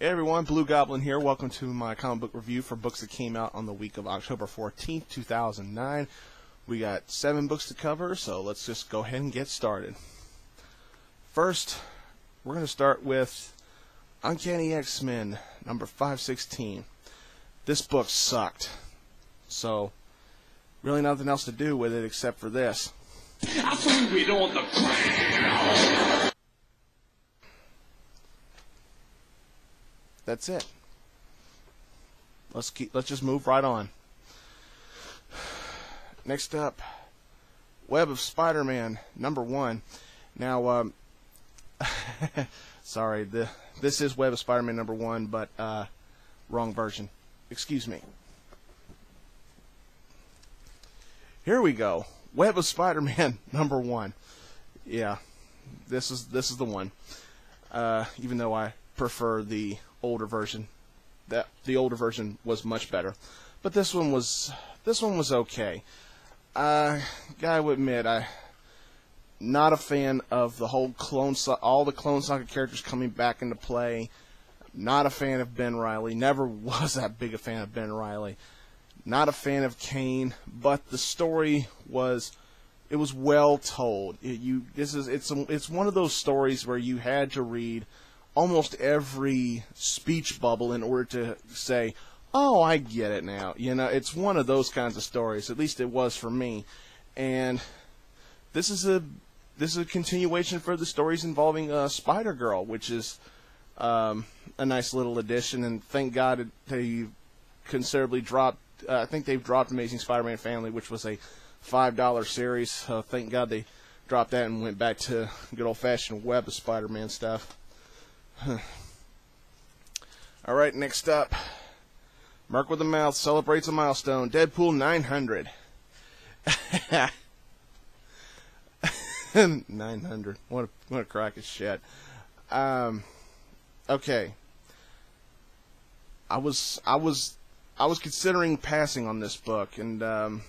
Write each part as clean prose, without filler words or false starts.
Hey everyone, Blue Goblin here. Welcome to my comic book review for books that came out on the week of October 14th, 2009. We got 7 books to cover, so let's just go ahead and get started. First, we're going to start with Uncanny X-Men, number 516. This book sucked, so really nothing else to do with it except for this. We don't want the... That's it. Let's just move right on. Next up, Web of Spider-Man, number 1. Now, sorry, this is Web of Spider-Man number 1, but wrong version. Excuse me. Here we go. Web of Spider-Man number 1. Yeah, this is the one. Even though I prefer the older version, the older version was much better, but this one was okay. Gotta admit, I'm not a fan of the whole all the Clone Saga characters coming back into play. Not a fan of Ben Reilly. Never was that big a fan of Ben Reilly. Not a fan of Kane, but the story was well told. It's one of those stories where you had to read almost every speech bubble in order to say, oh, I get it now. You know, it's one of those kinds of stories. At least it was for me. And this is a continuation for the stories involving Spider-Girl, which is a nice little addition. And thank God they considerably dropped. I think they've dropped Amazing Spider-Man Family, which was a $5 series. So thank God they dropped that and went back to good old-fashioned Web of Spider-Man stuff. Alright, next up, Merc with a Mouth celebrates a milestone. Deadpool 900. 900. What a crack of shit. Okay. I was considering passing on this book, and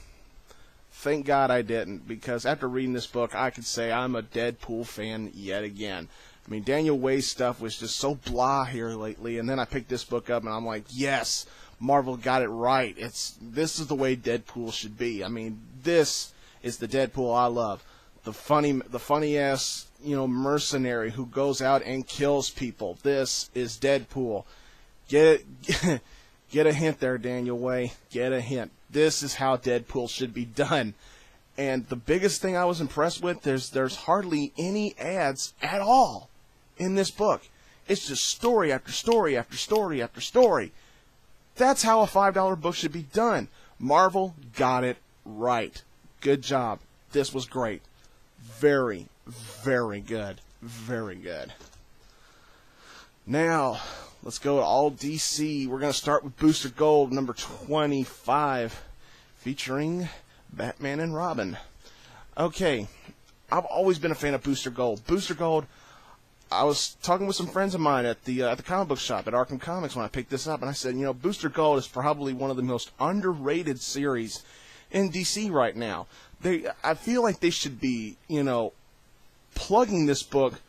thank God I didn't, because after reading this book, I could say I'm a Deadpool fan yet again. I mean, Daniel Way's stuff was just so blah here lately, and then I picked this book up, and I'm like, yes, Marvel got it right. This is the way Deadpool should be. I mean, this is the Deadpool I love. The funny ass, mercenary who goes out and kills people. This is Deadpool. Get a hint there, Daniel Way. Get a hint. This is how Deadpool should be done. And the biggest thing I was impressed with, there's hardly any ads at all in this book. It's just story after story after story after story. That's how a $5 book should be done. Marvel got it right. Good job. This was great. Very, very good. Very good. Now, let's go to all DC. We're going to start with Booster Gold, number 25, featuring Batman and Robin. Okay, I've always been a fan of Booster Gold. Booster Gold, I was talking with some friends of mine at the comic book shop at Arkham Comics when I picked this up, and I said, Booster Gold is probably one of the most underrated series in DC right now. I feel like they should be, plugging this book,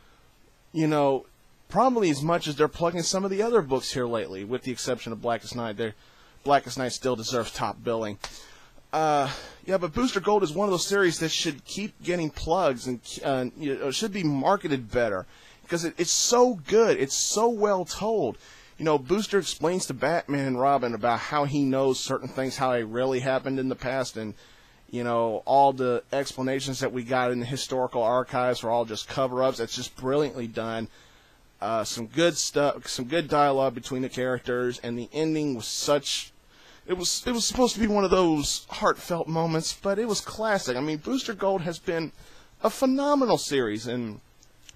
probably as much as they're plugging some of the other books here lately, with the exception of Blackest Night. Blackest Night still deserves top billing. Yeah, but Booster Gold is one of those series that should keep getting plugs and should be marketed better, because it's so good. It's so well told. Booster explains to Batman and Robin about how he knows certain things, how they really happened in the past, and all the explanations that we got in the historical archives are all just cover-ups. It's just brilliantly done. Some good stuff, some good dialogue between the characters, and the ending was such. It was supposed to be one of those heartfelt moments, but it was classic. I mean, Booster Gold has been a phenomenal series, and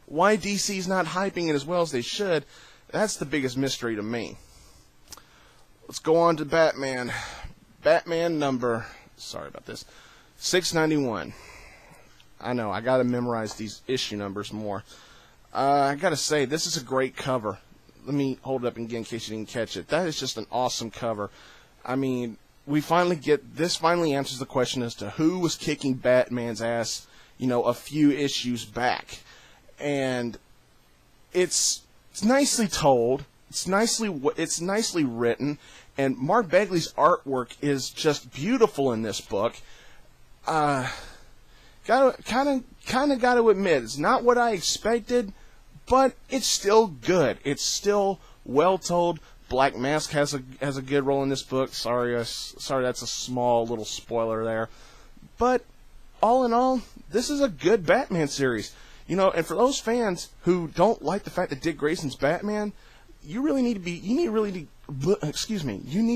why DC's not hyping it as well as they should, that's the biggest mystery to me. Let's go on to Batman. Batman number, sorry about this, 691. I know, I gotta memorize these issue numbers more. I gotta say, this is a great cover. Let me hold it up again in case you didn't catch it. That is just an awesome cover. I mean, this finally answers the question as to who was kicking Batman's ass, a few issues back. And it's nicely told. It's nicely written, and Mark Bagley's artwork is just beautiful in this book. Kind of got to admit, it's not what I expected, but it's still good. It's still well told. Black Mask has a good role in this book. Sorry, that's a small little spoiler there. But all in all, this is a good Batman series. You know, and for those fans who don't like the fact that Dick Grayson's Batman, you need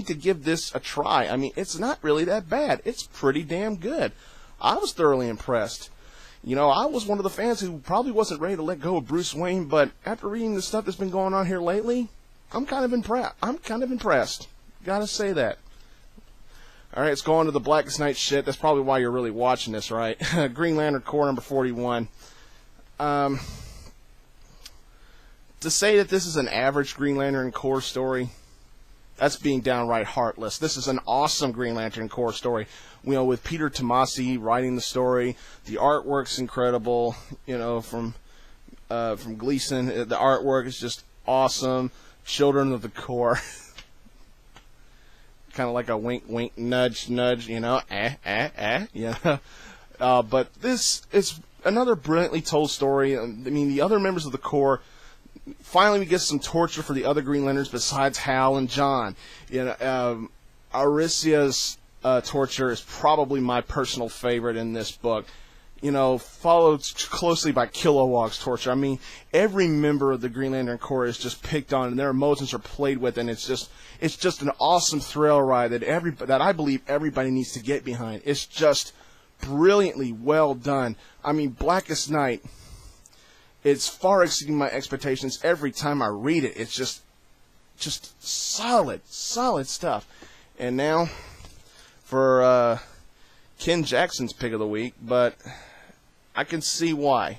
to give this a try. I mean, it's not really that bad. It's pretty damn good. I was thoroughly impressed. You know, I was one of the fans who probably wasn't ready to let go of Bruce Wayne, but after reading the stuff that's been going on here lately, I'm kind of impressed. Gotta say that. Alright, let's go on to the Blackest Night shit. That's probably why you're really watching this, right? Green Lantern Corps number 41. To say that this is an average Green Lantern Corps story, that's being downright heartless. This is an awesome Green Lantern Corps story. You know, with Peter Tomasi writing the story, the artwork's incredible. You know, from Gleason, the artwork is just awesome. Children of the Corps, kind of like a wink, wink, nudge, nudge. You know, yeah. But this is another brilliantly told story. I mean, the other members of the Corps. Finally, we get some torture for the other Green Lanterns besides Hal and John. You know, Aricia's torture is probably my personal favorite in this book. You know, followed closely by Kilowog's torture. I mean, every member of the Green Lantern Corps is just picked on, and their emotions are played with, and it's just an awesome thrill ride that I believe everybody needs to get behind. It's just brilliantly well done. I mean, Blackest Night. It's far exceeding my expectations every time I read it. It's just solid stuff. And now for Ken Jackson's pick of the week, but I can see why.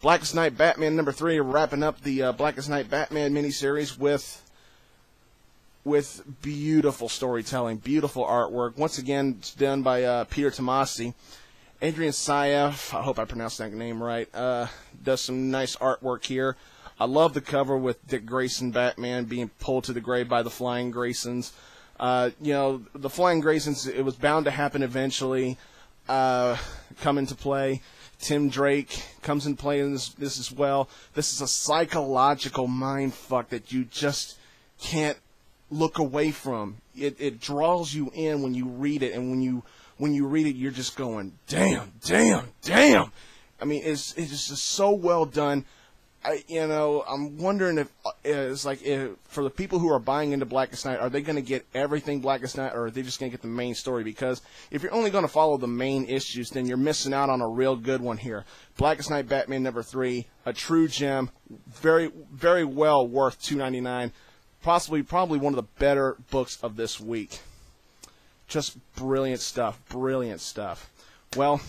Blackest Night Batman number 3, wrapping up the Blackest Night Batman miniseries with beautiful storytelling, beautiful artwork. Once again, it's done by Peter Tomasi. Adrian Sayev, I hope I pronounced that name right, does some nice artwork here. I love the cover with Dick Grayson Batman being pulled to the grave by the Flying Graysons. You know, the Flying Graysons, it was bound to happen eventually, come into play. Tim Drake comes in play in this as well. This is a psychological mindfuck that you just can't look away from. It draws you in when you read it, and when you read it, you're just going, damn. I mean, it's just so well done. I'm wondering if for the people who are buying into Blackest Night, are they going to get everything Blackest Night, or are they just going to get the main story? Because if you're only going to follow the main issues, then you're missing out on a real good one here. Blackest Night Batman number 3, a true gem, very, very well worth $2.99. Probably one of the better books of this week. Just brilliant stuff. Well,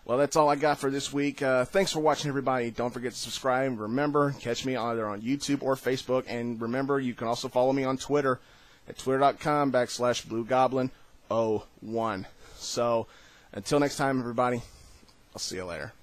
that's all I got for this week. Thanks for watching, everybody. Don't forget to subscribe. Remember, catch me either on YouTube or Facebook. And remember, you can also follow me on Twitter at twitter.com/blugoblin01. So, until next time, everybody, I'll see you later.